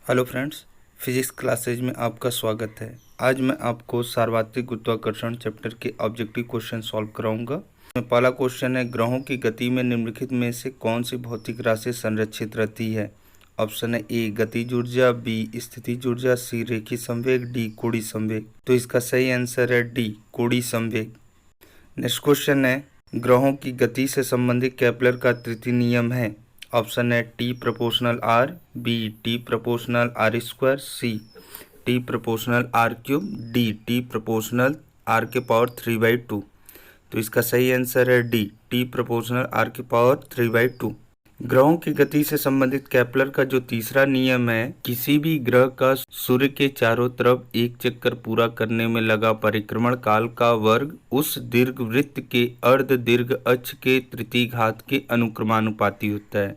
Hello friends, physics classes में आपका स्वागत है। आज मैं आपको सार्वत्रिक गुरुत्वाकर्षण चैप्टर के ऑब्जेक्टिव क्वेश्चन सॉल्व कराऊंगा। पहला क्वेश्चन है, ग्रहों की गति में निम्नलिखित में से कौन सी भौतिक राशि संरक्षित रहती है? ऑप्शन है ए गतिज ऊर्जा, बी स्थितिज ऊर्जा, सी रेखीय संवेग, डी कोणीय संवेग। तो इसका सही आंसर है डी कोणीय संवेग। नेक्स्ट क्वेश्चन है, ग्रहों की गति से संबंधित केपलर का तृतीय नियम है। ऑप्शन है T proportional R, B T proportional R square, C T proportional R cube, D T proportional R के पावर 3/2। तो इसका सही आंसर है डी टी प्रोपोर्शनल आर के पावर 3/2। ग्रहों की गति से संबंधित केपलर का जो तीसरा नियम है, किसी भी ग्रह का सूर्य के चारों तरफ एक चक्कर पूरा करने में लगा परिक्रमण काल का वर्ग उस दीर्घवृत्त के अर्ध दीर्घ अक्ष के तृतीय घात के अनुक्रमानुपाती होता है,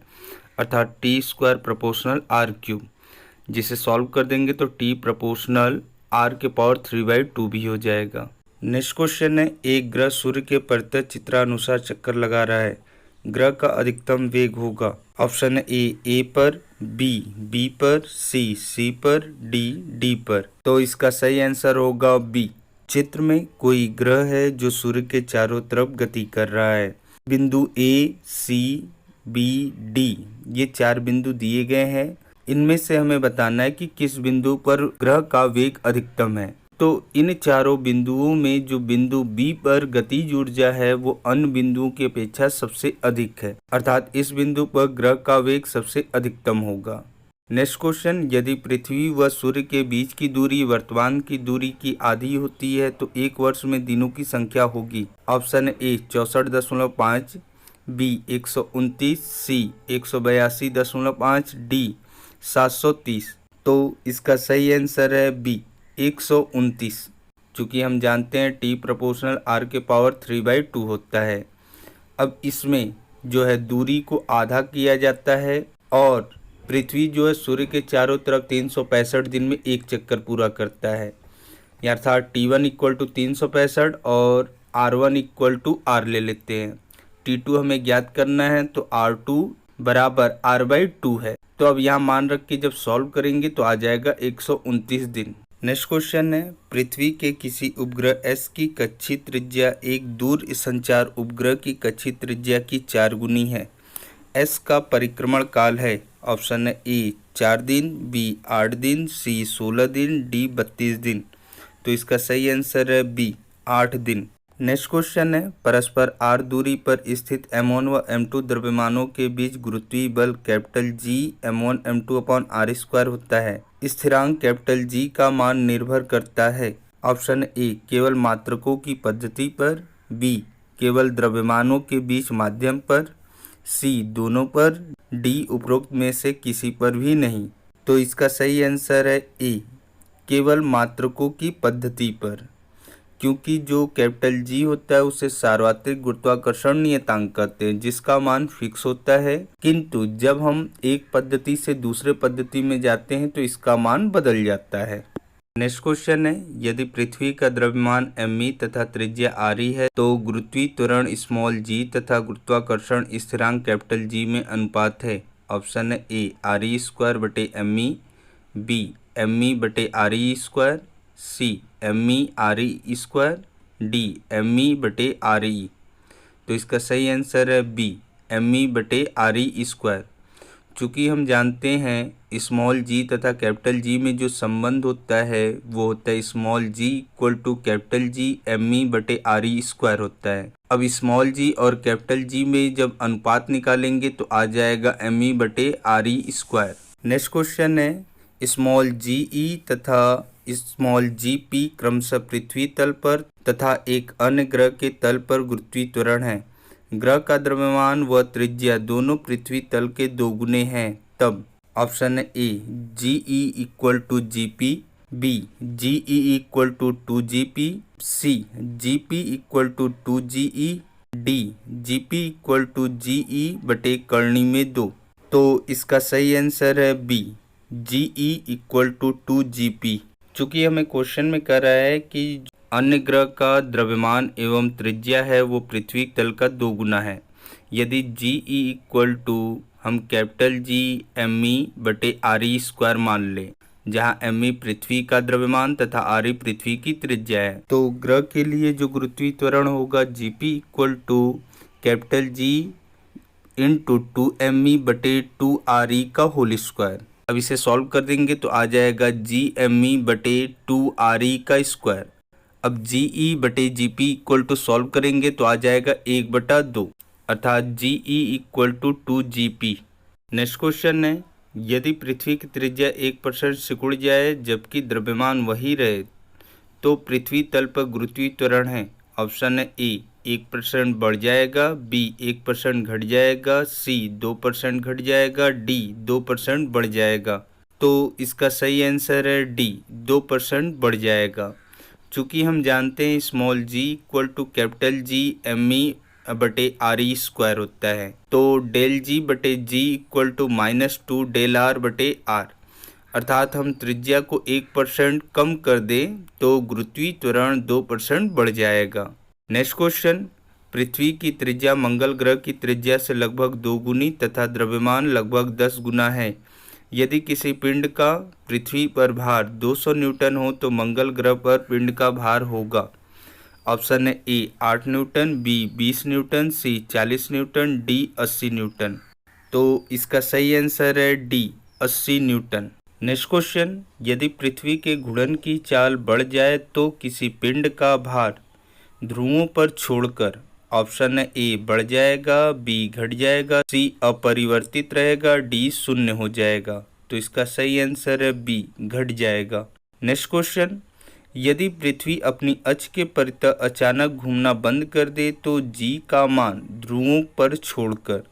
अर्थात T square proportional R cube. जिसे सॉल्व कर देंगे तो टी प्रोपोर्शनल आर के पावर 3/2 भी हो जाएगा। नेक्स्ट क्वेश्चन है, एक ग्रह सूर्य के परितः चित्रानुसार चक्कर लगा रहा है, ग्रह का अधिकतम वेग होगा। ऑप्शन ए पर, बी पर, सी पर, डी पर। तो इसका सही आंसर होगा बी। चित्र में कोई ग्रह है जो सूर्य के चारों तरफ गति कर रहा है। बिंदु ए, सी, बी, डी ये 4 बिंदु दिए गए हैं। इनमें से हमें बताना है कि किस बिंदु पर ग्रह का वेग अधिकतम है। तो इन चारों बिंदुओं में जो बिंदु बी पर गतिज ऊर्जा है वो अन्य बिंदुओं की अपेक्षा सबसे अधिक है, अर्थात इस बिंदु पर ग्रह का वेग सबसे अधिकतम होगा। नेक्स्ट क्वेश्चन, यदि पृथ्वी व सूर्य के बीच की दूरी वर्तमान की दूरी की आधी होती है तो एक वर्ष में दिनों की संख्या होगी। Option A 64.5, B 129, C 182.5, D 730। तो इसका सही आंसर है बी 129। चूँकि हम जानते हैं टी प्रोपोर्शनल आर के पावर 3/2 होता है। अब इसमें जो है दूरी को आधा किया जाता है और पृथ्वी जो है सूर्य के चारों तरफ 365 दिन में एक चक्कर पूरा करता है, अर्थात T1 = 365 और R1 = R ले लेते हैं। T2 हमें ज्ञात करना है तो R2 बराबर R/2 है। तो अब यहाँ मान रख के जब सॉल्व करेंगे तो आ जाएगा 129 दिन। नेक्स्ट क्वेश्चन है, पृथ्वी के किसी उपग्रह एस की कक्षीय त्रिज्या एक दूर संचार उपग्रह की कक्षीय त्रिज्या की 4 गुनी है। एस का परिक्रमण काल है। ऑप्शन है ए 4 दिन, बी 8 दिन, सी 16 दिन, डी 32 दिन। तो इसका सही आंसर है बी 8 दिन। नेक्स्ट क्वेश्चन है, परस्पर आर दूरी पर स्थित m1 व m2 द्रव्यमानों के बीच गुरुत्वीय बल कैपिटल G m1 m2/r² होता है। स्थिरांक कैपिटल G का मान निर्भर करता है। ऑप्शन ए केवल मात्रकों की पद्धति पर, बी केवल द्रव्यमानों के बीच माध्यम पर, सी दोनों पर, डी उपरोक्त में से किसी पर भी नहीं। तो इसका सही आंसर है ए केवल मात्रकों की पद्धति पर, क्योंकि जो कैपिटल G होता है उसे सार्वत्रिक गुरुत्वाकर्षण नियतांक कहते हैं जिसका मान फिक्स होता है, किंतु जब हम एक पद्धति से दूसरे पद्धति में जाते हैं तो इसका मान बदल जाता है। नेक्स्ट क्वेश्चन है, यदि पृथ्वी का द्रव्यमान m तथा त्रिज्या r है तो गुरुत्वीय त्वरण स्मॉल g तथा गुरुत्वाकर्षण स्थिरांक कैपिटल G में अनुपात है। ऑप्शन है ए re²/me, बी me/re², सी me/re², डी me/re। तो इसका सही आंसर है बी me/re²। चूँकि हम जानते हैं स्मॉल g तथा कैपिटल G में जो संबंध होता है वो होता है small g = capital G me/re² होता है। अब स्मॉल g और कैपिटल G में जब अनुपात निकालेंगे तो आ जाएगा me/re²। नेक्स्ट क्वेश्चन है, स्मॉल ge तथा स्मॉल gp क्रमशः पृथ्वी तल पर तथा एक अन्य ग्रह के तल पर गुरुत्वीय त्वरण है। ग्रह का द्रव्यमान व त्रिज्या दोनों पृथ्वी तल के 2 गुने हैं, तब ऑप्शन है A GE = GP, B GE = 2GP, C GP = 2GE, D GP = GE/2। तो इसका सही आंसर है बी GE = 2GP। चूँकि हमें क्वेश्चन में कह रहा है कि अन्य ग्रह का द्रव्यमान एवं त्रिज्या है वो पृथ्वी तल का 2 गुना है। यदि GE = हम कैपिटल जी me/re² मान लें, जहाँ me पृथ्वी का द्रव्यमान तथा re पृथ्वी की त्रिज्या है। तो ग्रह के लिए जो गुरुत्वीय त्वरण होगा Gp equal to capital G into 2me/2re का होल स्क्वायर। अब इसे सॉल्व कर देंगे तो आ जाएगा Gme/2re का स्क्वायर। अब GE/Gp इक्वल टू सॉल्व करेंगे तो आ जाएगा 1/2, अर्थात GE equal to 2GP। Next question है, यदि पृथ्वी की त्रिज्या 1% सिकुड़ जाए जबकि द्रव्यमान वही रहे तो पृथ्वी तल पर गुरुत्वीय त्वरण है। ऑप्शन है ए 1% बढ़ जाएगा, बी 1% घट जाएगा, सी 2% घट जाएगा, डी 2% बढ़ जाएगा। तो इसका सही आंसर है डी 2% बढ़ जाएगा। चूँकि हम जानते हैं small G equal to capital G me/re² होता है, तो del G/G equal to -2 del R/R, अर्थात हम त्रिज्या को 1% कम कर दें तो गुरुत्वीय त्वरण 2% बढ़ जाएगा। नेक्स्ट क्वेश्चन, पृथ्वी की त्रिज्या मंगल ग्रह की त्रिज्या से लगभग 2 गुनी तथा द्रव्यमान लगभग 10 गुना है। यदि किसी पिंड का पृथ्वी पर भार 200 न्यूटन हो तो मंगल ग्रह पर पिंड का भार होगा। ऑप्शन है ए 8 न्यूटन, बी 20 न्यूटन, सी 40 न्यूटन, डी 80 न्यूटन। तो इसका सही आंसर है डी 80 न्यूटन। नेक्स्ट क्वेश्चन, यदि पृथ्वी के घूर्णन की चाल बढ़ जाए तो किसी पिंड का भार ध्रुवों पर छोड़कर, ऑप्शन है ए बढ़ जाएगा, बी घट जाएगा, सी अपरिवर्तित रहेगा, डी शून्य हो जाएगा। तो इसका सही आंसर है बी घट जाएगा। नेक्स्ट क्वेश्चन, यदि पृथ्वी अपनी अक्ष के परितः अचानक घूमना बंद कर दे तो जी का मान ध्रुवों पर छोड़कर,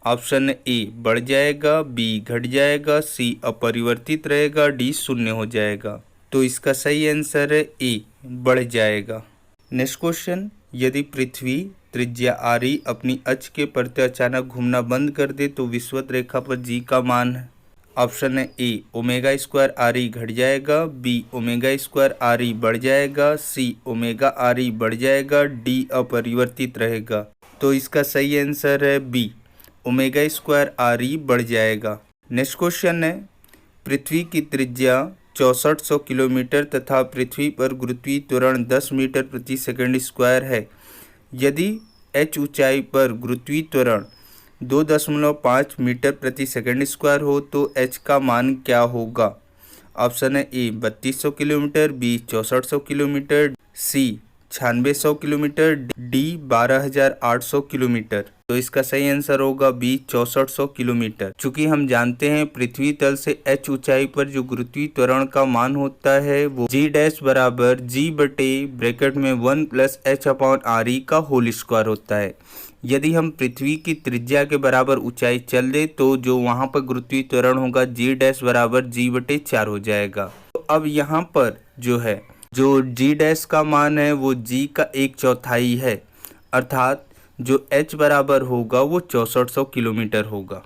ऑप्शन ए बढ़ जाएगा, बी घट जाएगा, सी अपरिवर्तित रहेगा, डी शून्य हो जाएगा। तो इसका सही आंसर है ए बढ़ जाएगा। नेक्स्ट क्वेश्चन, यदि पृथ्वी त्रिज्या आरी अपनी अक्ष के परितः अचानक घूमना बंद कर दे तो विषुवत रेखा पर जी का मान है। ऑप्शन है ए ω² RE घट जाएगा, बी ω² RE बढ़ जाएगा, सी ω RE बढ़ जाएगा, डी अपरिवर्तित रहेगा। तो इसका सही आंसर है बी ω² RE बढ़ जाएगा। नेक्स्ट क्वेश्चन है, पृथ्वी की त्रिज्या 6400 किलोमीटर तथा पृथ्वी पर गुरुत्वीय त्वरण 10 मीटर प्रति सेकंड स्क्वायर है। यदि h ऊंचाई पर गुरुत्वीय त्वरण 2.5 मीटर प्रति सेकंड स्क्वायर हो तो h का मान क्या होगा। ऑप्शन है ए 3200 किलोमीटर, बी 6400 किलोमीटर, सी 9600 किलोमीटर, डी 12800 किलोमीटर। तो इसका सही आंसर होगा बी 6400 किलोमीटर। चूंकि हम जानते हैं पृथ्वी तल से h ऊंचाई पर जो गुरुत्वीय त्वरण का मान होता है वो G' बराबर G/(ब्रैकेट में 1 + h/RE का होल स्क्वायर होता है। यदि हम पृथ्वी की त्रिज्या के बराबर ऊंचाई चल दे तो जो वहां पर गुरुत्वीय त्वरण होगा G' बराबर G/4 हो जाएगा। तो अब यहाँ पर जो G' का मान है वो G का 1/4 है, अर्थात जो h बराबर होगा वो 6400 किलोमीटर होगा।